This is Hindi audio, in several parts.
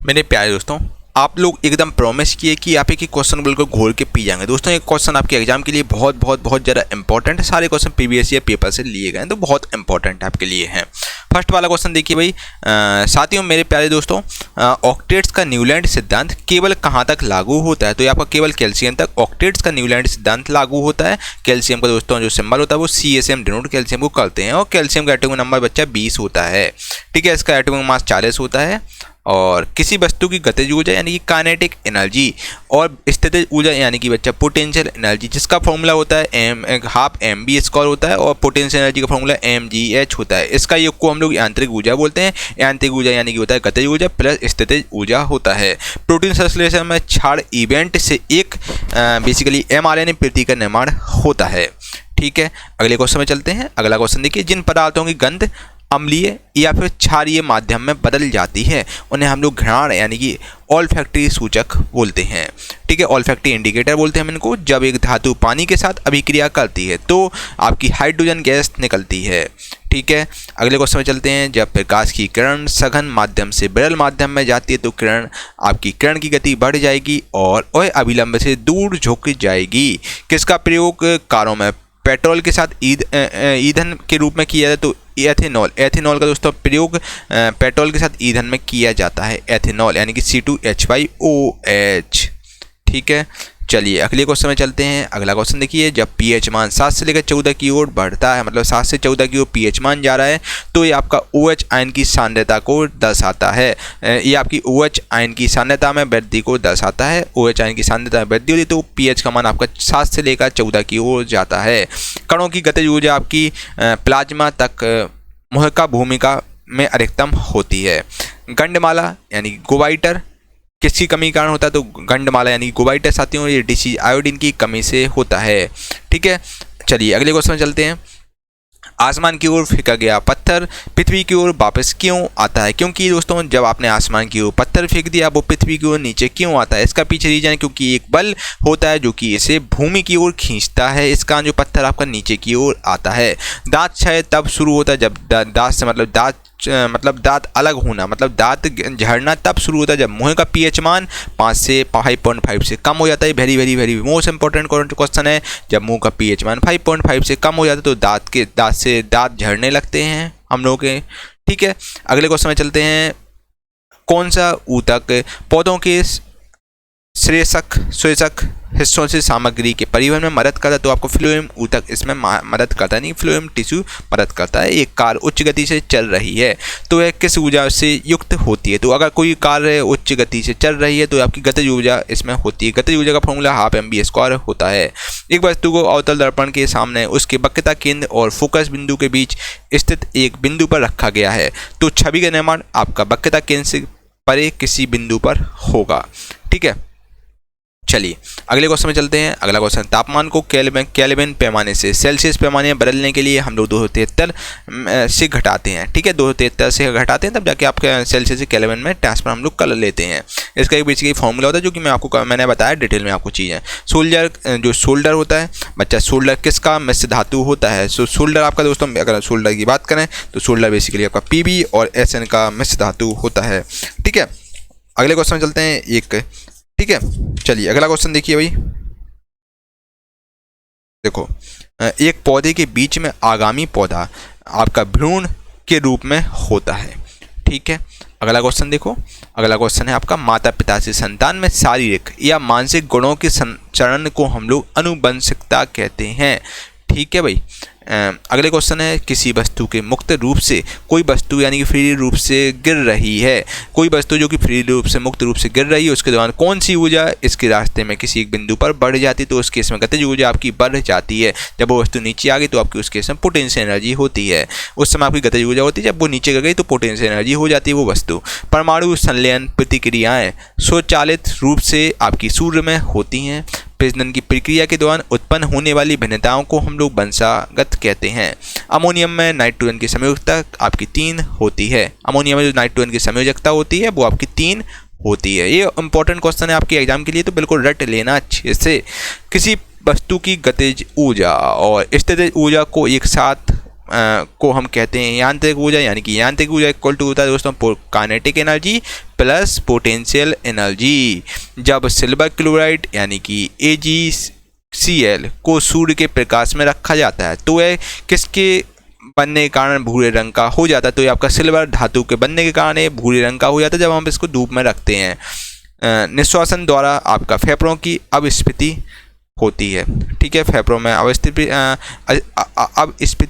मेरे प्यारे दोस्तों, आप लोग एकदम प्रॉमिस किए कि आप एक ही क्वेश्चन बिल्कुल घोल के पी जाएंगे। दोस्तों, एक क्वेश्चन आपके एग्जाम के लिए बहुत बहुत बहुत ज़्यादा इंपॉर्टेंट है। सारे क्वेश्चन प्रीवियस ईयर पेपर से लिए गए हैं, तो बहुत इंपॉर्टेंट आपके लिए हैं। फर्स्ट वाला क्वेश्चन देखिए भाई। साथियों, मेरे प्यारे दोस्तों, ऑक्टेट्स का न्यूलैंड सिद्धांत केवल कहाँ तक लागू होता है? तो ये आपका केवल कैल्शियम तक ऑक्टेट्स का न्यूलैंड सिद्धांत लागू होता है। कैल्शियम का दोस्तों जो सिंबल होता है वो CSM डिनोट कैल्शियम को करते हैं, और कैल्शियम का एटॉमिक नंबर बच्चा 20 होता है। ठीक है, इसका एटॉमिक मास 40 होता है। और किसी वस्तु की गतिज ऊर्जा यानी कि काइनेटिक एनर्जी और स्थितिज ऊर्जा यानी कि बच्चा पोटेंशियल एनर्जी, जिसका फॉर्मूला होता है ½ mv² होता है, और पोटेंशियल एनर्जी का फॉर्मूला mgh होता है। इसका योग को हम लोग यांत्रिक ऊर्जा बोलते हैं। यांत्रिक ऊर्जा यानी कि होता है गतिज ऊर्जा प्लस स्थितिज ऊर्जा होता है। प्रोटीन संश्लेषण में क्षार इवेंट से एक बेसिकली mRNA प्रति का निर्माण होता है। ठीक है, अगले क्वेश्चन में चलते हैं। अगला क्वेश्चन देखिए। जिन पदार्थों की गंध अम्लीय या फिर क्षारीय माध्यम में बदल जाती है उन्हें हम लोग घ्राण यानी कि ऑल्फैक्टरी सूचक बोलते हैं। ठीक है, ऑल्फैक्टरी इंडिकेटर बोलते हैं हम इनको। जब एक धातु पानी के साथ अभिक्रिया करती है तो आपकी हाइड्रोजन गैस निकलती है। ठीक है, अगले क्वेश्चन में चलते हैं। जब प्रकाश की किरण सघन माध्यम से विरल माध्यम में जाती है तो आपकी किरण की गति बढ़ जाएगी और वह अभिलंब से दूर झुक जाएगी। किसका प्रयोग कारों में पेट्रोल के साथ ईंधन के रूप में किया जाता है? तो एथेनॉल का दोस्तों प्रयोग पेट्रोल के साथ ईंधन में किया जाता है। एथेनॉल यानी कि C2H5OH। ठीक है, चलिए अगले क्वेश्चन में चलते हैं। अगला क्वेश्चन देखिए। जब pH मान 7 से लेकर 14 की ओर बढ़ता है, मतलब 7 से 14 की ओर pH मान जा रहा है, तो ये आपका OH आयन की सांद्रता को दर्शाता है। ये आपकी OH आयन की सांद्रता में वृद्धि को दर्शाता है। OH आयन की सांद्रता में वृद्धि होती है तो pH का मान आपका 7 से लेकर 14 की ओर जाता है। कणों की गतिज ऊर्जा आपकी प्लाज्मा तक मुहक्का भूमिका में अधिकतम होती है। गंडमाला यानी गोबाइटर किसकी कमी के कारण होता है? तो गंडमाला यानी गोबाइटर साथियों ये डिसीज आयोडीन की कमी से होता है। ठीक है, चलिए अगले क्वेश्चन में चलते हैं। आसमान की ओर फेंका गया पत्थर पृथ्वी की ओर वापस क्यों आता है? क्योंकि दोस्तों जब आपने आसमान की ओर पत्थर फेंक दिया वो पृथ्वी की ओर नीचे क्यों आता है? इसका पीछे रीजन है क्योंकि एक बल होता है जो कि इसे भूमि की ओर खींचता है। इसका जो पत्थर आपका नीचे की ओर आता है। दांत क्षय तब शुरू होता है जब दांत से मतलब दांत अलग होना, मतलब दांत झड़ना तब शुरू होता है जब मुंह का pH मान 5 से 5.5 से कम हो जाता है। Very very very most important question है। जब मुंह का pH मान 5.5 से कम हो जाता है तो दांत झड़ने लगते हैं हम लोगों के। ठीक है, अगले क्वेश्चन में चलते हैं। कौन सा ऊतक पौधों के श्लेषक हिस्सों से सामग्री के परिवहन में मदद करता है? तो आपको फ्लोएम ऊतक इसमें मदद करता है, नहीं फ्लोएम टिश्यू मदद करता है। एक कार उच्च गति से चल रही है तो वह किस ऊर्जा से युक्त होती है? तो अगर कोई कार उच्च गति से चल रही है तो आपकी गतिज ऊर्जा इसमें होती है। गतिज ऊर्जा का फॉर्मूला ½ mv² होता है। एक वस्तु को अवतल दर्पण के सामने उसके वक्रता केंद्र और फोकस बिंदु के बीच स्थित एक बिंदु पर रखा गया है तो छवि का निर्माण आपका वक्रता केंद्र से परे किसी बिंदु पर होगा। ठीक है, चलिए अगले क्वेश्चन में चलते हैं। अगला क्वेश्चन। तापमान को केल्विन पैमाने से सेल्सियस पैमाने में बदलने के लिए हम लोग 273 से घटाते हैं। ठीक है, 273 से घटाते हैं तब जाके आपके सेल्सियस से केल्विन में ट्रांसफर हम लोग कर लेते हैं। इसका एक बेसिकली फॉर्मूला होता है जो कि मैंने बताया डिटेल में आपको चीज़ें। सोल्डर होता है बच्चा, सोल्डर किसका मिश्र धातु होता है? सो सोल्डर आपका दोस्तों अगर सोल्डर की बात करें तो सोल्डर बेसिकली आपका Pb और Sn का मिश्र धातु होता है। ठीक है, अगले क्वेश्चन में चलते हैं। ठीक है, चलिए अगला क्वेश्चन देखिए भाई। देखो, एक पौधे के बीच में आगामी पौधा आपका भ्रूण के रूप में होता है। ठीक है, अगला क्वेश्चन देखो। अगला क्वेश्चन है आपका। माता पिता से संतान में शारीरिक या मानसिक गुणों के संचरण को हम लोग अनुवंशिकता कहते हैं। ठीक है भाई, अगले क्वेश्चन है। किसी वस्तु के मुक्त रूप से कोई वस्तु यानी कि फ्री रूप से गिर रही है, कोई वस्तु जो कि फ्री रूप से मुक्त रूप से गिर रही है उसके दौरान कौन सी ऊर्जा इसके रास्ते में किसी एक बिंदु पर बढ़ जाती है? तो उस केस में गतिज ऊर्जा आपकी बढ़ जाती है। जब वो वस्तु नीचे आ गई तो आपकी उस केस में पोटेंशियल एनर्जी होती है। उस समय आपकी गतिज ऊर्जा होती है, जब वो नीचे गिर गई तो पोटेंशियल एनर्जी हो जाती है वो वस्तु। परमाणु संलयन प्रतिक्रियाएं स्वचालित रूप से आपकी सूर्य में होती हैं। प्रजनन की प्रक्रिया के दौरान उत्पन्न होने वाली भिन्नताओं को हम लोग वंशागत कहते हैं। अमोनियम में नाइट्रोजन की संयोजकता आपकी 3 होती है। अमोनियम में जो नाइट्रोजन की संयोजकता होती है वो आपकी 3 होती है। ये इंपॉर्टेंट क्वेश्चन है आपके एग्जाम के लिए, तो बिल्कुल रट लेना अच्छे से। किसी वस्तु की गतिज ऊर्जा और स्थितिज ऊर्जा को एक साथ को हम कहते हैं यांत्रिक ऊर्जा, यानी कि यांत्रिक ऊर्जा इक्वल टू होता है दोस्तों kinetic energy plus potential energy. जब सिल्वर क्लोराइड यानी कि AgCl को सूर्य के प्रकाश में रखा जाता है तो यह किसके बनने के कारण भूरे रंग का हो जाता है, तो ये आपका सिल्वर धातु के बनने के कारण ये भूरे रंग का हो जाता है जब हम इसको धूप में रखते हैं। निश्वासन द्वारा आपका फेफड़ों की अवस्फीति होती है, ठीक है, फेफड़ों में अवस्फीति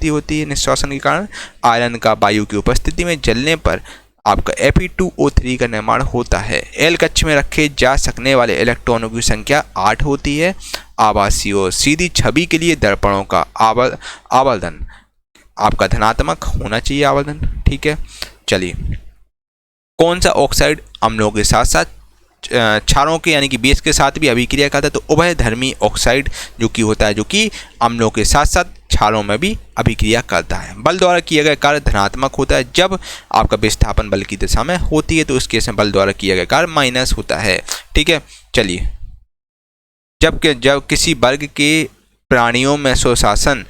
होती है निश्वासन के कारण। आयरन का वायु की उपस्थिति में जलने पर आपका Fe2O3 का निर्माण होता है। L कक्ष में रखे जा सकने वाले इलेक्ट्रॉनों की संख्या 8 होती है। आभासी और सीधी छवि के लिए दर्पणों का आवर्धन आपका धनात्मक होना चाहिए, आवर्धन, ठीक है। चलिए, कौन सा ऑक्साइड अम्लों के साथ साथ क्षारों के यानी कि बेस के साथ भी अभिक्रिया करता है, तो उभयधर्मी ऑक्साइड जो कि होता है, जो कि अम्लों के साथ साथ क्षारों में भी अभिक्रिया करता है। बल द्वारा किया गया कार्य धनात्मक होता है। जब आपका विस्थापन बल की दिशा में होती है तो उस केस में बल द्वारा किया गया कार्य माइनस होता है, ठीक है। चलिए, जब किसी वर्ग के प्राणियों में श्वसन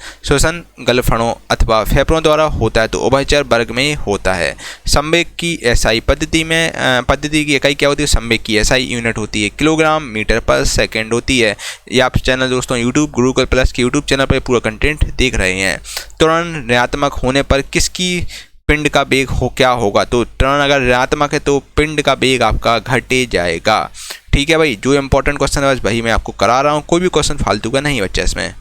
गलफड़ों अथवा फेफड़ों द्वारा होता है तो उभयचर वर्ग में होता है। संवेग की एसआई पद्धति की इकाई क्या होती है? संवेग की एसआई यूनिट होती है किलोग्राम मीटर पर सेकंड होती है। ये आप चैनल दोस्तों यूट्यूब गुरुकुल प्लस के यूट्यूब चैनल पर पूरा कंटेंट देख रहे हैं। त्वरण ऋणात्मक होने पर किसकी पिंड का वेग क्या होगा? तो त्वरण अगर ऋणात्मक है तो पिंड का वेग आपका घटे जाएगा, ठीक है भाई। जो इंपॉर्टेंट क्वेश्चन है भाई मैं आपको करा रहा हूँ, कोई भी क्वेश्चन फालतू का नहीं बच्चा इसमें।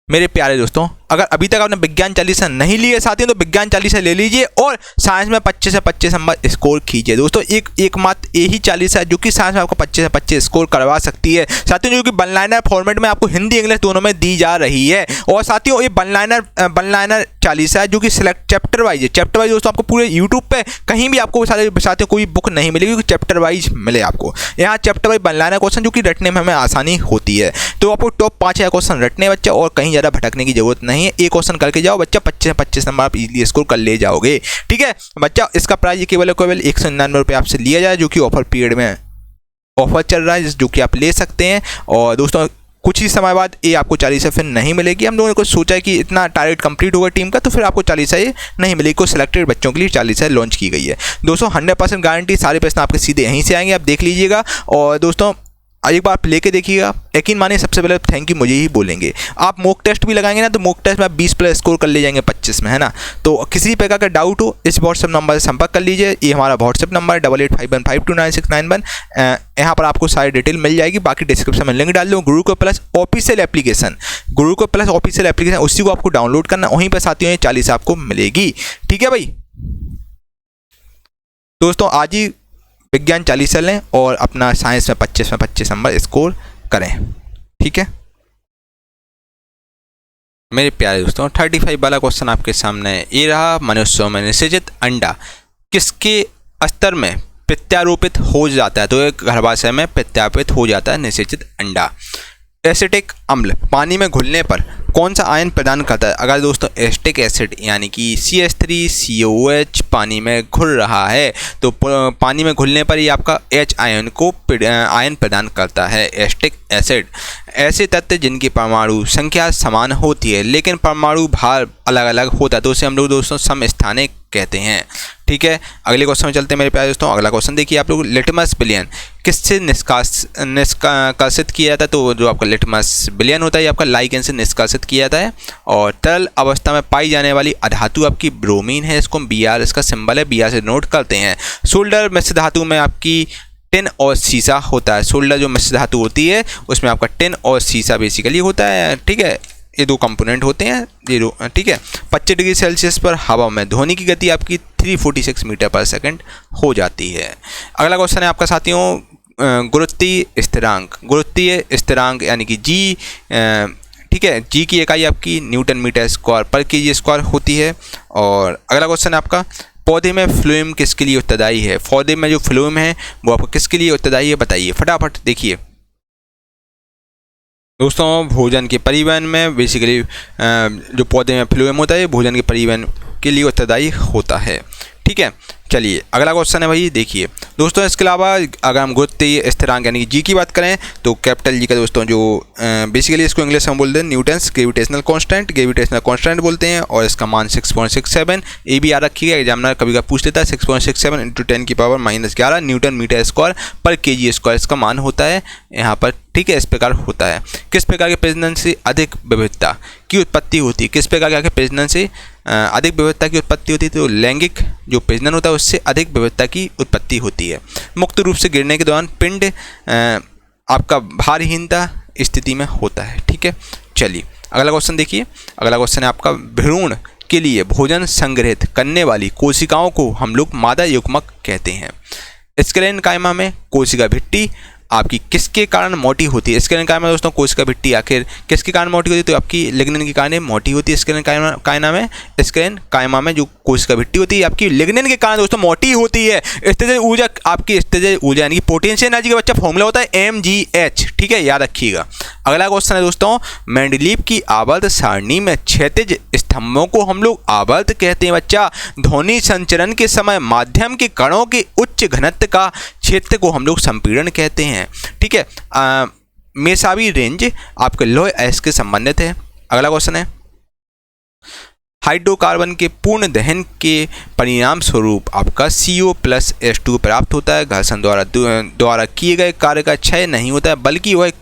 मेरे प्यारे दोस्तों, अगर अभी तक आपने विज्ञान चालीसा नहीं लिए साथियों तो विज्ञान चालीसा ले लीजिए और साइंस में 25 से 25 नंबर स्कोर कीजिए दोस्तों। एकमात्र यही चालीसा है जो कि साइंस में आपको 25 से 25 स्कोर करवा सकती है साथियों, जो कि वन लाइनर फॉर्मेट में आपको हिंदी इंग्लिश दोनों में दी जा रही है। और साथियों ये वन लाइनर चालीसा है जो कि सिलेक्ट चैप्टर वाइज है। चैप्टर वाइज दोस्तों आपको पूरे यूट्यूब पे कहीं भी आपको साथियों कोई बुक नहीं मिलेगी, क्योंकि चैप्टर वाइज मिले आपको। यहाँ chapter wise one liner question जो कि रटने में हमें आसानी होती है। तो आपको टॉप 5 क्वेश्चन रटने बच्चा और कहीं ज़्यादा भटकने की जरूरत नहीं है। एक क्वेश्चन करके जाओ बच्चा, 25 नंबर आप इजीली स्कोर कर ले जाओगे, ठीक है बच्चा। इसका प्राइस केवल 199 रुपये आपसे लिया जाए, जो कि ऑफर पीरियड में ऑफर चल रहा है, जो कि आप ले सकते हैं। और दोस्तों कुछ ही समय बाद ये आपको 40 फिर नहीं मिलेगी। हम लोगों ने कुछ सोचा है कि इतना टारगेट कंप्लीट होगा टीम का, तो फिर आपको 40 ये नहीं मिलेगी। कुछ सिलेक्टेड बच्चों के लिए 40 लॉन्च की गई है दोस्तों। 100% गारंटी, सारे प्रश्न आपके सीधे यहीं से आएंगे, आप देख लीजिएगा। और दोस्तों एक बार आप लेके देखिएगा, यकीन मानिए सबसे पहले थैंक यू मुझे ही बोलेंगे। आप मॉक टेस्ट भी लगाएंगे ना, तो मॉक टेस्ट में आप 20 प्लस स्कोर कर ले जाएंगे 25 में, है ना। तो किसी प्रकार का डाउट हो इस व्हाट्सएप नंबर से संपर्क कर लीजिए। ये हमारा व्हाट्सएप नंबर है 8851529691। यहाँ पर आपको सारी डिटेल मिल जाएगी। बाकी डिस्क्रिप्शन में लिंक डाल दूँ। Gurukul plus official application, Gurukul plus official application, उसी को आपको डाउनलोड करना, वहीं पर साथियों 40 आपको मिलेगी, ठीक है भाई। दोस्तों आज ही विज्ञान 40 लें और अपना साइंस में 25 नंबर स्कोर करें, ठीक है मेरे प्यारे दोस्तों। 35 वाला क्वेश्चन आपके सामने ये रहा। मनुष्यों में निषेचित अंडा किसके स्तर में प्रत्यारोपित हो जाता है? तो एक गर्भाशय में प्रत्यारोपित हो जाता है निषेचित अंडा। एसिटिक अम्ल पानी में घुलने पर कौन सा आयन प्रदान करता है? अगर दोस्तों एसिटिक एसिड यानी कि CH3COOH पानी में घुल रहा है तो पानी में घुलने पर ये आपका H आयन को आयन प्रदान करता है एसिटिक एसिड। ऐसे तत्व जिनकी परमाणु संख्या समान होती है लेकिन परमाणु भार अलग अलग होता है तो उसे हम लोग दोस्तों समस्थानिक कहते हैं, ठीक है। अगले क्वेश्चन में चलते हैं मेरे प्यारे दोस्तों। अगला क्वेश्चन देखिए आप लोग, लिटमस विलयन किससे निष्कासित किया जाता है? तो जो आपका लिटमस विलयन होता है ये आपका लाइगेन से निष्कासित किया जाता है। और तरल अवस्था में पाई जाने वाली अधातु आपकी ब्रोमीन है, इसको Br इसका सिंबल है, Br से नोट करते हैं। सोल्डर मिश्र धातु में आपकी टिन और सीसा होता है। सोल्डर जो मिश्र धातु होती है उसमें आपका टिन और सीसा बेसिकली होता है, ठीक है। ये दो कंपोनेंट होते हैं ये दो, ठीक है। 25 डिग्री सेल्सियस पर हवा में ध्वनि की गति आपकी 346 मीटर पर सेकंड हो जाती है। अगला क्वेश्चन है आपका साथियों गुरुत्वीय स्थिरांक यानी कि जी, ठीक है। जी की इकाई आपकी न्यूटन मीटर स्क्वायर पर केजी स्क्वायर होती है। और अगला क्वेश्चन है आपका, पौधे में फ्लोएम किसके लिए उत्तरदायी है? पौधे में जो फ्लोएम है वो आपको किसके लिए उत्तरदायी है बताइए, फटाफट देखिए दोस्तों। भोजन के परिवहन में बेसिकली जो पौधे में फ्लोएम होता है भोजन के परिवहन के लिए उत्तरदायी होता है, ठीक है। चलिए अगला क्वेश्चन है भाई, देखिए दोस्तों इसके अलावा अगर हम गुरुत्वीय स्थिरांक यानी कि जी की बात करें तो कैपिटल जी का दोस्तों जो बेसिकली इसको इंग्लिश में बोलते हैं न्यूटन्स ग्रेविटेशनल कांस्टेंट बोलते हैं, और इसका मान 6.67 ये भी याद रखिएगा, एग्जामिनर कभी का पूछ लेता है। 6.67 × 10⁻⁻11 न्यूटन मीटर स्क्वायर पर केजी स्क्वायर इसका मान होता है यहाँ पर, ठीक है। इस प्रकार होता है। किस प्रकार के प्रजनन से अधिक विविधता की उत्पत्ति होती है, किस प्रकार के प्रजनन से अधिक विविधता की उत्पत्ति होती है, तो लैंगिक जो प्रजनन होता है उससे अधिक विविधता की उत्पत्ति होती है। मुक्त रूप से गिरने के दौरान पिंड आपका भारहीनता स्थिति में होता है, ठीक है। चलिए अगला क्वेश्चन देखिए, अगला क्वेश्चन है आपका, भ्रूण के लिए भोजन संग्रहित करने वाली कोशिकाओं को हम लोग मादा युग्मक कहते हैं। स्क्लेरन कायमा में कोशिका भित्ति आपकी किसके कारण मोटी होती है? स्क्लेरन कायमा दोस्तों कोशिका भित्ति आखिर किसके कारण मोटी होती है, तो आपकी लिग्निन के कारण मोटी होती है। स्क्लेरन कायमा में जो कोशिका भित्ति होती है आपकी लिग्निन के कारण दोस्तों मोटी होती है। स्थितिज ऊर्जा आपकी स्थितिज ऊर्जा यानी कि पोटेंशियल एनर्जी का बच्चा फॉर्मूला होता है mgh, ठीक है, याद रखिएगा। अगला क्वेश्चन है दोस्तों, मेंडलीव की आवर्त सारणी में क्षैतिज स्तंभों को हम लोग आवर्त कहते हैं बच्चा। ध्वनि संचरण के समय माध्यम के कणों के उच्च घनत्व का क्षेत्र को हम लोग संपीड़न कहते हैं, ठीक है। मेसावी रेंज आपके लौह अयस्क के संबंधित है। अगला क्वेश्चन है, हाइड्रोकार्बन के पूर्ण दहन के परिणाम स्वरूप आपका CO+H2 प्राप्त होता है। घर्षण द्वारा किए गए कार्य का क्षय नहीं होता है, बल्कि वह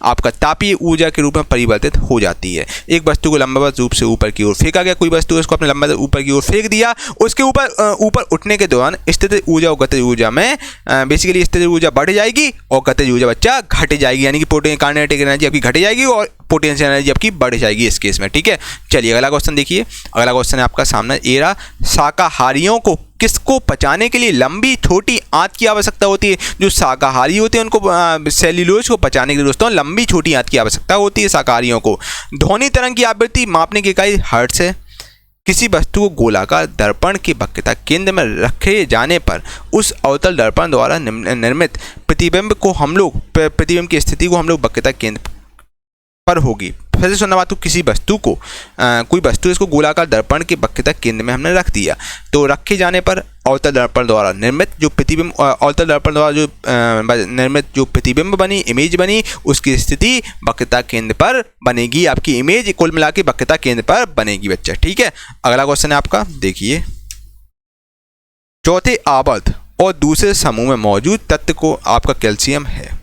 आपका तापीय ऊर्जा के रूप में परिवर्तित हो जाती है। एक वस्तु को लंबवत रूप से ऊपर की ओर फेंका गया, कोई वस्तु इसको अपने लंबवत ऊपर की ओर फेंक दिया, उसके ऊपर उठने के दौरान स्थितिज ऊर्जा और गतिज ऊर्जा में बेसिकली स्थितिज ऊर्जा बढ़ जाएगी और गतिज ऊर्जा बच्चा घट जाएगी, यानी कि काइनेटिक एनर्जी आपकी घट जाएगी और पोटेंशियल एनर्जी आपकी बढ़ जाएगी इस केस में, ठीक है। चलिए अगला क्वेश्चन देखिए, अगला क्वेश्चन है आपका सामने, एरा शाकाहारियों को किसको पचाने के लिए लंबी छोटी आंत की आवश्यकता होती है? जो शाकाहारी होते हैं उनको सेल्यूलोज को पचाने के लिए दोस्तों लंबी छोटी आंत की आवश्यकता होती है शाकाहारियों को। ध्वनि तरंग की आवृत्ति मापने की इकाई हर्ट्ज है। किसी वस्तु को गोलाकार दर्पण के वक्रता केंद्र में रखे जाने पर उस अवतल दर्पण द्वारा निर्मित प्रतिबिंब की स्थिति को हम लोग वक्रता केंद्र पर होगी। फिर से सुनना बात, तो किसी वस्तु को कोई वस्तु इसको गोलाकार दर्पण के वक्रता केंद्र में हमने रख दिया, तो रखे जाने पर अवतल दर्पण द्वारा निर्मित जो प्रतिबिंब जो प्रतिबिंब बनी, इमेज बनी, उसकी स्थिति वक्रता केंद्र पर बनेगी। आपकी इमेज कुल मिला के वक्रता केंद्र पर बनेगी बच्चा, ठीक है। अगला क्वेश्चन है आपका, देखिए, चौथे आवर्त और दूसरे समूह में मौजूद तत्व को आपका कैल्शियम है।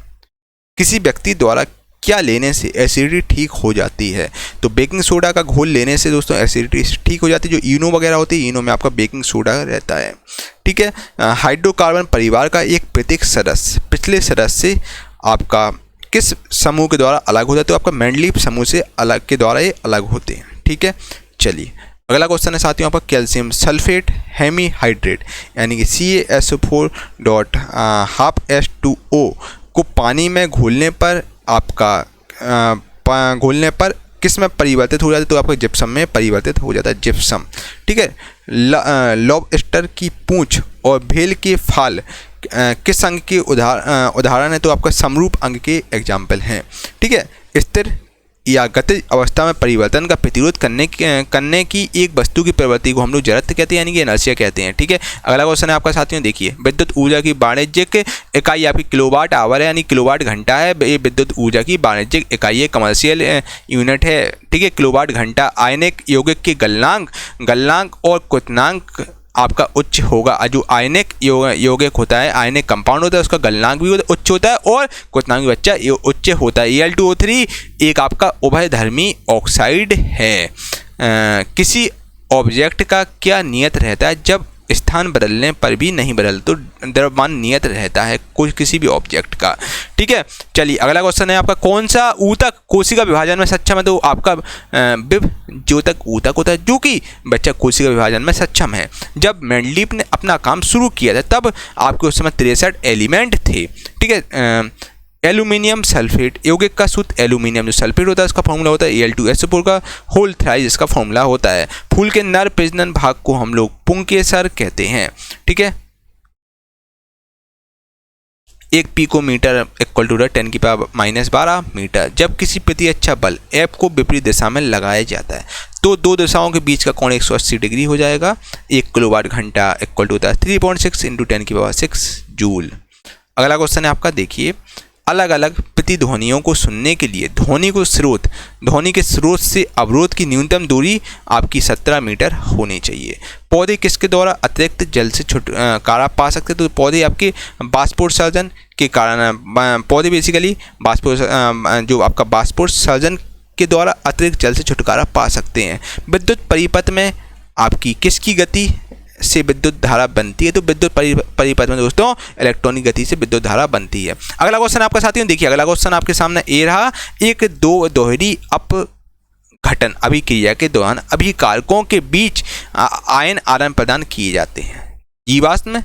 किसी व्यक्ति द्वारा क्या लेने से एसिडिटी ठीक हो जाती है? तो बेकिंग सोडा का घोल लेने से दोस्तों एसिडिटी ठीक हो जाती है। जो इनो वगैरह होती है, इनो में आपका बेकिंग सोडा रहता है, ठीक है। हाइड्रोकार्बन परिवार का एक प्रत्येक सदस्य पिछले सदस्य से आपका किस समूह के द्वारा अलग होता है? तो आपका मेंडलीव समूह से अलग के द्वारा ये अलग होते हैं, ठीक है। चलिए अगला क्वेश्चन है साथियों आपका, कैल्शियम सल्फेट हेमीहाइड्रेट यानी कि CaSO4.12H2O को पानी में घोलने पर किस में परिवर्तित हो जाता है? तो आपको जिप्सम में परिवर्तित हो जाता है, जिप्सम, ठीक है। लॉबस्टर की पूंछ और भेल के फाल किस अंग के उदाहरण है? तो आपका समरूप अंग के एग्जाम्पल हैं, ठीक है। स्थिर या गतिज अवस्था में परिवर्तन का प्रतिरोध करने की एक वस्तु की प्रवृत्ति को हम लोग जड़त्व कहते हैं, यानी कि इनर्शिया कहते हैं, ठीक है। अगला क्वेश्चन है आपका साथियों, देखिए, विद्युत ऊर्जा की वाणिज्यिक इकाई आपकी किलोवाट आवर है, यानी किलोवाट घंटा है। ये विद्युत ऊर्जा की वाणिज्यिक इकाई है, कमर्शियल यूनिट है, ठीक है। किलोवाट घंटा आयनिक यौगिक के गलनांक और क्वथनांक आपका उच्च होगा। जो आयनिक यौगिक होता है, आयनिक कंपाउंड होता है, उसका गलनांक भी उच्च होता है और क्वथनांक भी बच्चा उच्च होता है। Al2O3 एक आपका उभयधर्मी ऑक्साइड है। किसी ऑब्जेक्ट का क्या नियत रहता है जब स्थान बदलने पर भी नहीं बदल, तो द्रव्यमान नियत रहता है किसी भी ऑब्जेक्ट का, ठीक है। चलिए अगला क्वेश्चन है आपका, कौन सा ऊतक कोशिका विभाजन में सक्षम है? तो आपका विभ ज्योतक ऊतक होता है, जो कि बच्चा कोशिका विभाजन में सक्षम है। जब मेंडलीव ने अपना काम शुरू किया था तब आपके उस समय 63 एलिमेंट थे, ठीक है। एल्यूमिनियम सल्फेट यौगिक का सूत्र एल्यूमिनियम जो सल्फेट होता है उसका फॉर्मूला होता है Al2SO4 का होल थ्राइस इसका फॉर्मूला होता है। फूल के नर प्रजनन भाग को हम लोग पुंकेसर कहते हैं, ठीक है। 1 पिकोमीटर इक्वल टू 10⁻⁻12 मीटर। जब किसी प्रति अच्छा बल F को विपरीत दिशा में लगाया जाता है तो दो दिशाओं के बीच का कोण 180 डिग्री हो जाएगा। 1 किलोवाट घंटा इक्वल टू होता है 3.6 इंटू 10⁶ जूल। अगला क्वेश्चन है आपका, देखिए अलग अलग प्रतिध्वनियों को सुनने के लिए ध्वनि के स्रोत से अवरोध की न्यूनतम दूरी आपकी 17 मीटर होनी चाहिए। पौधे किसके द्वारा अतिरिक्त जल से छुटकारा पा सकते हैं? तो पौधे आपके बाष्पोत्सर्जन के कारण, पौधे बेसिकली जो आपका बाष्पोत्सर्जन के द्वारा अतिरिक्त जल से छुटकारा पा सकते हैं। विद्युत परिपथ में आपकी किसकी गति से विद्युत धारा बनती है? तो विद्युत परिपथ में दोस्तों इलेक्ट्रॉनिक गति से विद्युत धारा बनती है। अगला क्वेश्चन आपका साथियों, देखिए अगला क्वेश्चन आपके सामने ये रहा, एक दो दोहरी अपघटन अभिक्रिया के दौरान अभिकारकों के बीच आयन आदान प्रदान किए जाते हैं। जीवाश्म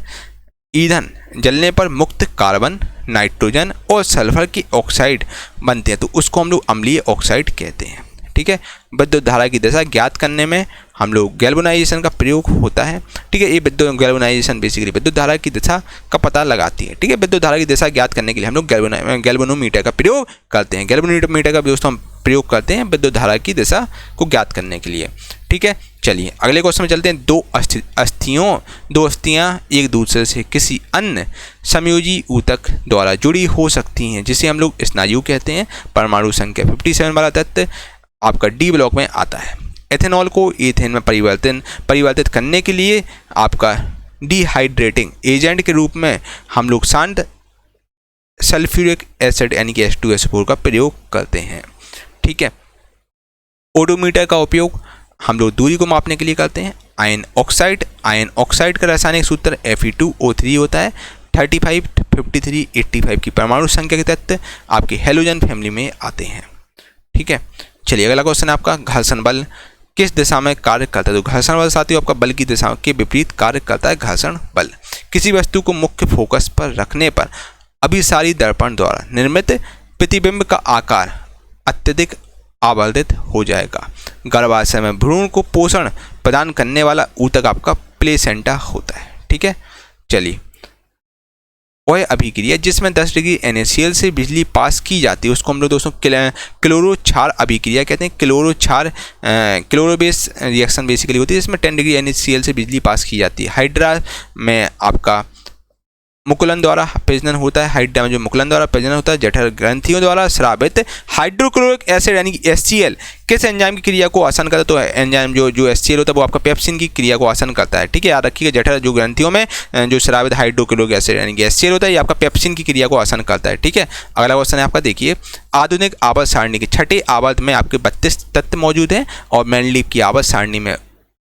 ईंधन जलने पर मुक्त कार्बन, नाइट्रोजन और सल्फर की ऑक्साइड बनते हैं, तो उसको हम लोग अम्लीय ऑक्साइड कहते हैं। ठीक है, विद्युत धारा की दिशा ज्ञात करने में हम लोग गैल्वेनाइजेशन का प्रयोग होता है। ठीक है, ये विद्युत गैल्वेनाइजेशन बेसिकली विद्युत धारा की दिशा का पता लगाती है। ठीक है, विद्युत धारा की दिशा ज्ञात करने के लिए हम लोग गैल्वेनोमीटर का प्रयोग करते हैं। गैल्वेनोमीटर का दोस्तों हम प्रयोग करते हैं विद्युत धारा की दिशा को ज्ञात करने के लिए। ठीक है, चलिए अगले क्वेश्चन में चलते हैं। दो अस्थियां एक दूसरे से किसी अन्य समयोजी ऊतक द्वारा जुड़ी हो सकती हैं, जिसे हम लोग स्नायु कहते हैं। परमाणु संख्या 57 वाला तत्व आपका डी ब्लॉक में आता है। एथेनॉल को ईथेन में परिवर्तित करने के लिए आपका डिहाइड्रेटिंग एजेंट के रूप में हम लोग शांत सल्फ्यूरिक एसिड यानी कि H2SO4 का प्रयोग करते हैं। ठीक है, ओडोमीटर का उपयोग हम लोग दूरी को मापने के लिए करते हैं। आयन ऑक्साइड का रासायनिक सूत्र Fe2O3 होता है। 35, 53, 85 की परमाणु संख्या के तत्व आपके हैलोजन फैमिली में आते हैं। ठीक है, चलिए अगला क्वेश्चन आपका, घर्षण बल किस दिशा में कार्य करता है? तो घर्षण बल साथियों आपका बल की दिशा के विपरीत कार्य करता है। घर्षण बल किसी वस्तु को मुख्य फोकस पर रखने पर अभिसारी दर्पण द्वारा निर्मित प्रतिबिंब का आकार अत्यधिक आवर्धित हो जाएगा। गर्भाशय में भ्रूण को पोषण प्रदान करने वाला ऊतक आपका प्लेसेंटा होता है। ठीक है, चलिए वह अभिक्रिया जिसमें 10 डिग्री NaCl से बिजली पास की जाती है उसको हम लोग दोस्तों क्लोरो क्षार अभिक्रिया कहते हैं। क्लोरो बेस रिएक्शन बेसिकली होती है, जिसमें 10 डिग्री NaCl से बिजली पास की जाती है। हाइड्रा में आपका मुकुलन द्वारा प्रजनन होता है। हाइड्रा में जो मुकुलन द्वारा प्रजनन होता है जठर ग्रंथियों द्वारा स्रावित हाइड्रोक्लोरिक एसिड यानी कि HCl किस एंजाइम की क्रिया को आसान करता है? तो एंजाइम जो HCl होता है वो आपका पेप्सिन की क्रिया को आसान करता है। ठीक है, याद रखिएगा जठर जो ग्रंथियों में जो स्रावित हाइड्रोक्लोरिक एसिड यानी कि HCl होता है ये आपका पेप्सिन की क्रिया को आसान करता है। ठीक है, अगला क्वेश्चन है आपका, देखिए आधुनिक आवर्त सारणी के छठे आवर्त में आपके 32 तत्व मौजूद हैं और मेंडलीव की आवर्त सारणी में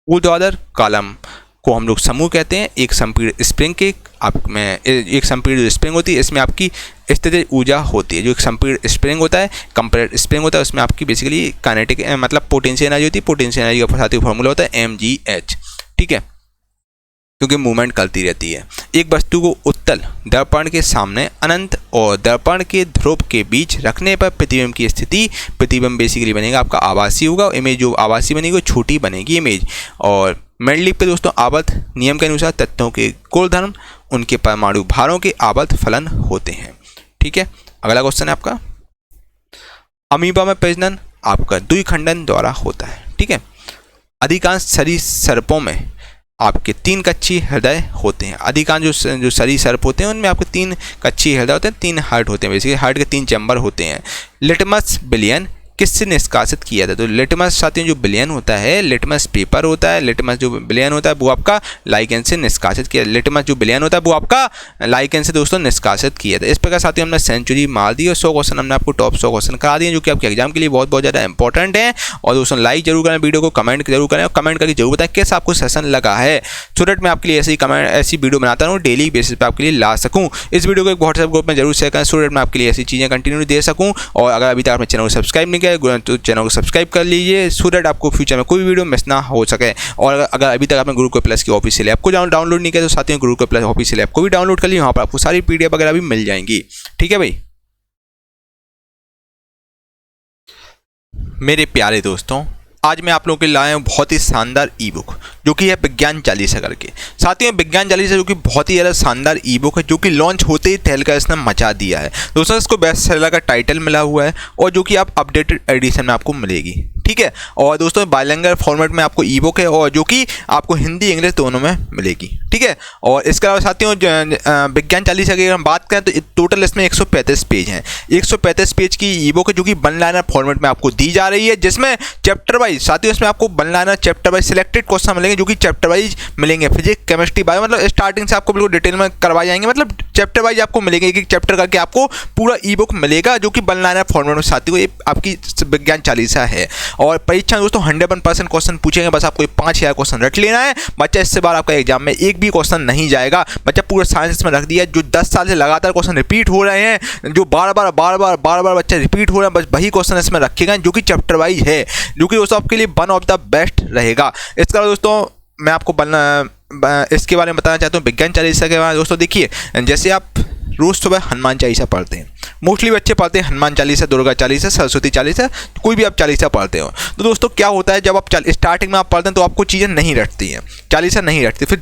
ऊर्ध्वाधर कॉलम को हम लोग समूह कहते हैं। एक संपीड़ित स्प्रिंग के आप में एक संपीड़ित स्प्रिंग होती है, इसमें आपकी स्थितिज ऊर्जा होती है। जो एक संपीड़ित स्प्रिंग होता है, कंप्रेस्ड स्प्रिंग होता है, उसमें आपकी बेसिकली काइनेटिक मतलब पोटेंशियल एनर्जी होती है। पोटेंशियल एनर्जी का साथ ही फॉर्मूला होता है mgh। ठीक है, क्योंकि मूवमेंट करती रहती है। एक वस्तु को उत्तल दर्पण के सामने अनंत और दर्पण के ध्रुव के बीच रखने पर प्रतिबिंब की स्थिति, प्रतिबिंब बेसिकली बनेगा आपका आभासी होगा। इमेज जो आभासी बनेगी वो छोटी बनेगी इमेज। और मेंडलीव पे दोस्तों आवर्त नियम के अनुसार तत्वों के गुणधर्म उनके परमाणु भारों के आवर्त फलन होते हैं। ठीक है, अगला क्वेश्चन है आपका, अमीबा में प्रजनन आपका द्विखंडन द्वारा होता है। ठीक है, अधिकांश सरीसृपों में आपके 3 कक्षीय हृदय होते हैं। अधिकांश जो सरीसृप होते हैं उनमें आपके 3 कक्षीय हृदय होते हैं, 3 हार्ट होते हैं। बेसिकली हार्ट के 3 चैम्बर होते हैं। लिटमस विलयन किससे निष्कासित किया था? तो लिटमस साथियों जो विलयन होता है, लिटमस पेपर होता है, लिटमस जो विलयन होता है वो आपका लाइकेन से निष्कासित किया। लिटमस जो विलयन होता है वो आपका लाइकेन से दोस्तों निष्कासित किया था। इस प्रकार साथियों हमने सेंचुरी मार दी और 100 क्वेश्चन हमने आपको टॉप 100 क्वेश्चन करा दिए जो कि आपके एग्जाम के लिए बहुत ज़्यादा इंपॉर्टेंट है। और दोस्तों लाइक जरूर करें, वीडियो को कमेंट जरूर करें और कमेंट करके जरूर बताएं कैसा आपको सेशन लगा है, सो दैट मैं आपके लिए ऐसी वीडियो बनाता हूँ डेली बेसिस पे आपके लिए ला सकूँ। इस वीडियो को एक व्हाट्सएप ग्रुप में जरूर शेयर करें, सो दैट मैं आपके लिए ऐसी चीज़ें कंटिन्यू दे सकूँ। और अगर अभी तक आपने चैनल को सब्सक्राइब नहीं किया तो चैनल सब्सक्राइब कर लीजिए, सो दैट आपको फ्यूचर में कोई वीडियो मिस ना हो सके। और अगर अभी तक आपने गुरुकुल प्लस की ऑफिशियल ऐप को डाउनलोड नहीं किया तो साथियों गुरुकुल प्लस ऑफिशियल ऐप को भी डाउनलोड कर लीजिए, वहाँ पर आपको सारी PDF वगैरह भी मिल जाएंगी। ठीक है भाई, मेरे प्यारे दोस्तों, आज मैं आप लोगों के लिए लाया हूँ बहुत ही शानदार ई बुक जो कि है विज्ञान चालीसा करके। साथियों विज्ञान चालीसा जो कि बहुत ही ज़्यादा शानदार ई बुक है, जो कि लॉन्च होते ही तहलका इसने मचा दिया है दोस्तों। इसको बेस्ट सेलर का टाइटल मिला हुआ है और जो कि आप अपडेटेड एडिशन में आपको मिलेगी, ठीक है। और दोस्तों बाइलिंगुअल फॉर्मेट में आपको ई बुक है और जो कि आपको हिंदी इंग्लिश दोनों में मिलेगी, ठीक है। और इसके अलावा साथियों विज्ञान चालीसा की अगर हम बात करें तो टोटल इसमें 135 पेज हैं। 135 पेज की ई बुक है जो कि वन लाइनर फॉर्मेट में आपको दी जा रही है, जिसमें चैप्टर वाइज साथियों इसमें आपको one liner chapter wise selected question मिलेंगे, जो कि चैप्टर वाइज मिलेंगे। फिजिक्स केमिस्ट्री बायो मतलब स्टार्टिंग से आपको बिल्कुल डिटेल में करवाए जाएंगे, मतलब चैप्टर वाइज आपको मिलेंगे, एक एक चैप्टर करके आपको पूरा ई बुक मिलेगा, जो कि वन लाइनर फॉर्मेट में साथियों ये आपकी विज्ञान चालीसा है। और परीक्षा में दोस्तों 100% क्वेश्चन पूछेंगे, बस आपको 5000 क्वेश्चन रट लेना है बच्चा। इससे बार आपका एग्जाम में एक भी क्वेश्चन नहीं जाएगा बच्चा। पूरा साइंस में रख दिया, जो 10 साल से लगातार क्वेश्चन रिपीट हो रहे हैं, जो बार बार बच्चे रिपीट हो रहे हैं, बस वही क्वेश्चन इसमें रखे गए जो कि चैप्टर वाइज है, जो कि दोस्तों आपके लिए वन ऑफ द बेस्ट रहेगा। इसके अलावा दोस्तों मैं आपको इसके बारे में बताना चाहता हूँ विज्ञान चालीसा के बारे में। दोस्तों देखिए, जैसे आप रोज़ सुबह हनुमान चालीसा पढ़ते हैं, मोस्टली बच्चे पढ़ते हैं हनुमान चालीसा, दुर्गा चालीसा, सरस्वती चालीसा, कोई भी आप चालीसा पढ़ते हो। तो दोस्तों क्या होता है, जब आप स्टार्टिंग में आप पढ़ते हैं तो आपको चीज़ें नहीं रटती हैं, चालीसा नहीं रटती, फिर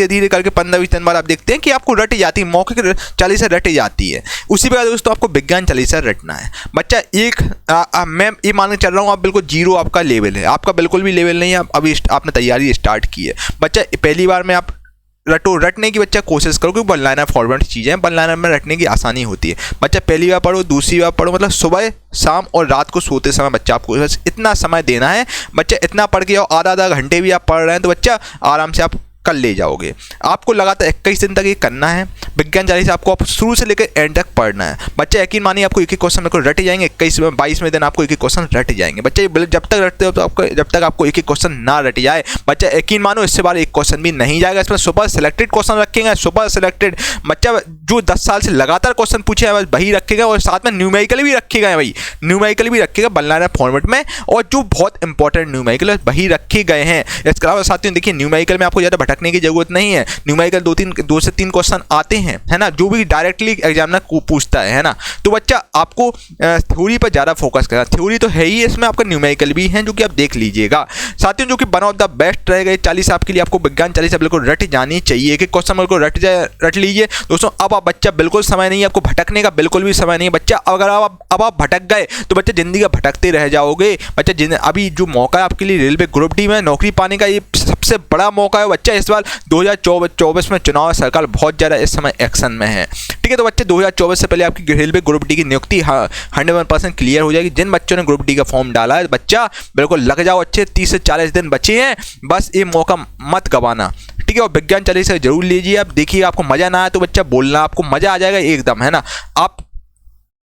धीरे करके 15-20 दिन बाद आप देखते हैं कि आपको रट जाती है, मौके की चालीसा रट जाती है। उसी प्रकार दोस्तों आपको विज्ञान चालीसा रटना है बच्चा। मैं ये मान के चल रहा हूँ आप बिल्कुल जीरो आपका लेवल है, आपका बिल्कुल भी लेवल नहीं है, अभी आपने तैयारी स्टार्ट की है बच्चा। पहली बार में आप रटने की बच्चा कोशिश करो, क्योंकि वन लाइनर फॉर्मेट चीज़ें हैं, वन लाइनर में रटने की आसानी होती है बच्चा। पहली बार पढ़ो, दूसरी बार पढ़ो, मतलब सुबह शाम और रात को सोते समय बच्चा आपको बस इतना समय देना है बच्चा। इतना पढ़ के आओ, आधा घंटे भी आप पढ़ रहे हैं तो बच्चा आराम से आप कर ले जाओगे। आपको लगातार 21 दिन तक ये करना है विज्ञान चालीसा, आपको आप शुरू से लेकर एंड तक पढ़ना है बच्चा। यकीन मानिए आपको एक एक क्वेश्चन को रट जाएंगे, 21-22वें दिन आपको एक एक क्वेश्चन रट जाएंगे बच्चा। जब तक रटते हो तो आपको, जब तक आपको एक एक क्वेश्चन ना रट जाए बच्चा, यकीन मानो इससे बार एक क्वेश्चन भी नहीं जाएगा। इसमें सुपर सिलेक्टेड क्वेश्चन रखेंगे, सुपर सिलेक्टेड बच्चा, जो 10 साल से लगातार क्वेश्चन पूछे हैं बस वही रखेगा, और साथ में न्यूमेरिकल भी रखेगा है भाई, न्यूमेरिकल भी रखेगा वन लाइनर फॉर्मेट में, और जो बहुत इंपॉर्टेंट न्यूमेरिकल वही रखे गए हैं। इसके अलावा साथियों देखिए, न्यूमेरिकल में आपको ज़्यादा भटकने की जरूरत नहीं है। न्यूमेरिकल 2 से 3 क्वेश्चन आते हैं, है ना, जो भी डायरेक्टली एग्जामिनर पूछता है ना। तो बच्चा आपको थ्योरी पर ज़्यादा फोकस करना, थ्योरी तो है ही, इसमें आपका न्यूमेरिकल भी है जो कि आप देख लीजिएगा साथियों, जो कि वन ऑफ द बेस्ट रहेगा चालीसा आपके लिए। आपको विज्ञान चालीसा बिल्कुल रट जानी चाहिए, एक क्वेश्चन बिल्कुल रट लीजिए दोस्तों। अब आप बच्चा बिल्कुल समय नहीं है आपको भटकने का, बिल्कुल भी समय नहीं है बच्चा। अगर आप भटक गए तो बच्चा जिंदगी का भटकते रह जाओगे बच्चा। अभी जो मौका है आपके लिए रेलवे ग्रुप डी में नौकरी पाने का, ये सबसे बड़ा मौका है बच्चा। इस बार 2024 में चुनाव सरकार बहुत ज़्यादा इस समय एक्शन में है, ठीक है। तो बच्चे 2024 से पहले आपकी रेलवे ग्रुप डी की नियुक्ति 100% क्लियर हो जाएगी। जिन बच्चों ने ग्रुप डी का फॉर्म डाला है बच्चा, बिल्कुल लग जाओ अच्छे, 30 से 40 दिन बचे हैं, बस ये मौका मत गवाना, ठीक है। और विज्ञान चालीसा जरूर लीजिए। आप देखिए, आपको मज़ा ना आए तो बच्चा बोलना, आपको मज़ा आ जाएगा एकदम, है ना।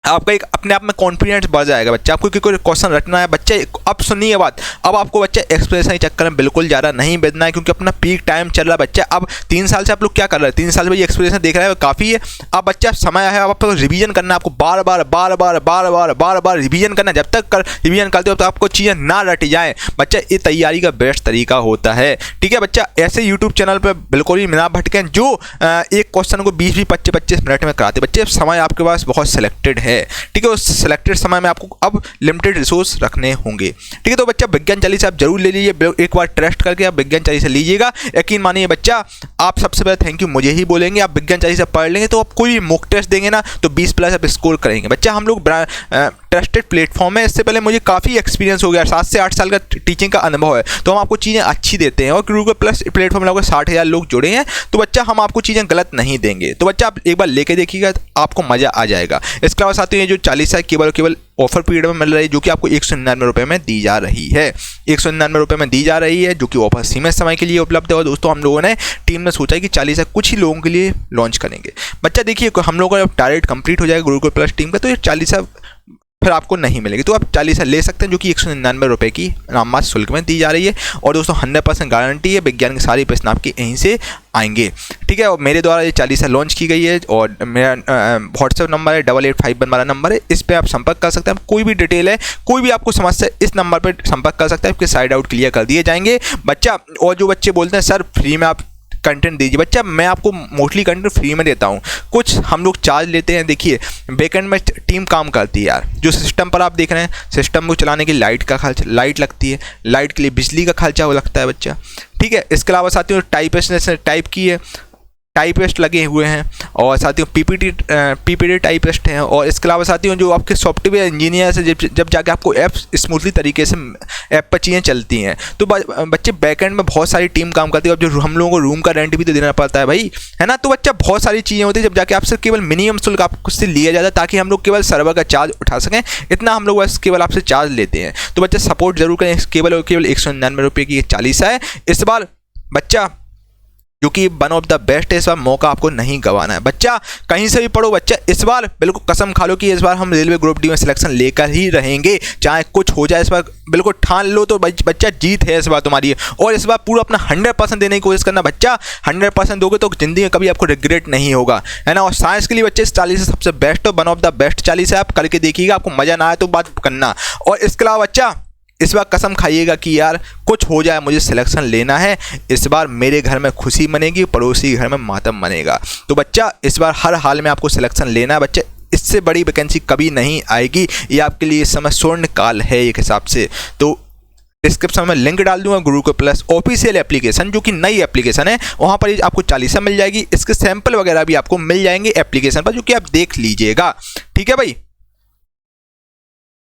आपका एक अपने आप में कॉन्फिडेंस बढ़ जाएगा बच्चा। आपको कोई क्वेश्चन रटना है बच्चे, अब सुनिए बात, अब आपको बच्चा एक्सप्रेशन के चक्कर में बिल्कुल ज़्यादा नहीं बदलना है, क्योंकि अपना पीक टाइम चल रहा है बच्चा। अब 3 साल से आप लोग क्या कर रहे हैं, 3 साल में ये एक्सप्रेशन देख रहे हैं काफ़ी है। अब बच्चा समय है, अब आपको रिवीजन करना है, आपको बार बार रिवीजन करना है। जब तक रिवीजन करते हो तो आपको चीज़ें ना रट जाए बच्चा, ये तैयारी का बेस्ट तरीका होता है, ठीक है बच्चा। ऐसे यूट्यूब चैनल पर बिल्कुल ही ना भटकें जो एक क्वेश्चन को 20-25 मिनट में कराते बच्चे। समय आपके पास बहुत सिलेक्टेड है, ठीक है। उस सिलेक्टेड समय में आपको अब लिमिटेड रिसोर्स रखने होंगे, ठीक है। तो बच्चा विज्ञान चालीसा आप जरूर ले लीजिए, एक बार टेस्ट करके आप विज्ञान चालीसा लीजिएगा। यकीन मानिए बच्चा, आप सबसे पहले थैंक यू मुझे ही बोलेंगे। आप विज्ञान चालीसा पढ़ लेंगे तो आप कोई भी मॉक टेस्ट देंगे ना तो 20+ आप स्कोर करेंगे बच्चा। हम लोग ट्रस्टेड प्लेटफॉर्म है, इससे पहले मुझे काफ़ी एक्सपीरियंस हो गया, 7 से 8 साल का टीचिंग का अनुभव है, तो हम आपको चीज़ें अच्छी देते हैं। और गूगल प्लस प्लेटफॉर्म में लगभग 60,000 लोग जुड़े हैं, तो बच्चा हम आपको चीज़ें गलत नहीं देंगे। तो बच्चा आप एक बार लेके देखिएगा, आपको मज़ा आ जाएगा। इसके अलावा साथियों, ये जो चालीसा केवल ऑफर पीरियड में मिल रही है, जो कि आपको 199 रुपये में दी जा रही है, 199 रुपये में दी जा रही है, जो कि ऑफर सीमित समय के लिए उपलब्ध है। और दोस्तों हम लोगों ने टीम में सोचा है कि चालीसा कुछ ही लोगों के लिए लॉन्च करेंगे बच्चा। देखिए, हम लोगों का जब टारगेट कंप्लीट हो जाएगा गूगल प्लस टीम का, तो ये चालीसा फिर आपको नहीं मिलेगी, तो आप चालीसा ले सकते हैं, जो कि 199 रुपये की नाममात्र शुल्क में दी जा रही है। और दोस्तों 100% गारंटी है, विज्ञान के सारे प्रश्न आपके यहीं से आएंगे, ठीक है। और मेरे द्वारा ये चालीसा लॉन्च की गई है, और मेरा व्हाट्सएप नंबर है 8851 वाला नंबर है, इस पर आप संपर्क कर सकते हैं। कोई भी डिटेल है, कोई भी आपको समस्या, इस नंबर पर संपर्क कर सकते हैं, आपके साइड आउट क्लियर कर दिए जाएंगे बच्चा। और जो बच्चे बोलते हैं सर फ्री में आप कंटेंट दीजिए। बच्चा मैं आपको मोस्टली कंटेंट फ्री में देता हूँ, कुछ हम लोग चार्ज लेते हैं। देखिए बैकएंड में टीम काम करती है यार, जो सिस्टम पर आप देख रहे हैं, सिस्टम को चलाने की लाइट का खर्च, लाइट लगती है, लाइट के लिए बिजली का खर्चा वो लगता है बच्चा, ठीक है। इसके अलावा साथियों टाइपिस्ट ने टाइप की है, टाइपिस्ट लगे हुए हैं, और साथियों पीपीटी टाइपिस्ट हैं, और इसके अलावा साथियों जो आपके सॉफ्टवेयर इंजीनियर से जब जाके आपको ऐप स्मूथली तरीके से ऐप पर चीज़ें चलती हैं, तो बच्चे बैकएंड में बहुत सारी टीम काम करती है, और जो हम लोगों को रूम का रेंट भी तो देना पड़ता है भाई, है ना। तो बच्चा बहुत सारी चीज़ें होती है, जब जाके आपसे केवल मिनिमम शुल्क आपसे लिया जाता है, ताकि हम लोग केवल सर्वर का चार्ज उठा सकें, इतना हम लोग बस केवल आपसे चार्ज लेते हैं। तो बच्चा सपोर्ट जरूर करें, केवल और केवल 199 रुपये की 40 है इस बार बच्चा, जो कि वन ऑफ द बेस्ट है। इस बार मौका आपको नहीं गंवाना है बच्चा, कहीं से भी पढ़ो बच्चा, इस बार बिल्कुल कसम खा लो कि इस बार हम रेलवे ग्रुप डी में सिलेक्शन लेकर ही रहेंगे, चाहे कुछ हो जाए। इस बार बिल्कुल ठान लो तो बच्चा जीत है इस बार तुम्हारी, और इस बार पूरा अपना 100% देने की कोशिश करना बच्चा। 100% दोगे तो जिंदगी में कभी आपको रिग्रेट नहीं होगा, है ना। और साइंस के लिए बच्चे 40 सबसे बेस्ट और वन ऑफ द बेस्ट 40 है, आप करके देखिएगा, आपको मजा ना आए तो बात करना। और इसके अलावा बच्चा इस बार कसम खाइएगा कि यार कुछ हो जाए मुझे सिलेक्शन लेना है, इस बार मेरे घर में खुशी मनेगी, पड़ोसी घर में मातम मनेगा। तो बच्चा इस बार हर हाल में आपको सिलेक्शन लेना है बच्चे, इससे बड़ी वैकेंसी कभी नहीं आएगी, ये आपके लिए इस समय स्वर्ण काल है एक हिसाब से। तो डिस्क्रिप्शन में लिंक डाल दूंगा गुरुकुल प्लस ऑफिशियल एप्लीकेशन, जो कि नई एप्लीकेशन है, वहाँ पर आपको 40 मिल जाएगी, इसके सैंपल वगैरह भी आपको मिल जाएंगे एप्लीकेशन पर, जो कि आप देख लीजिएगा, ठीक है भाई।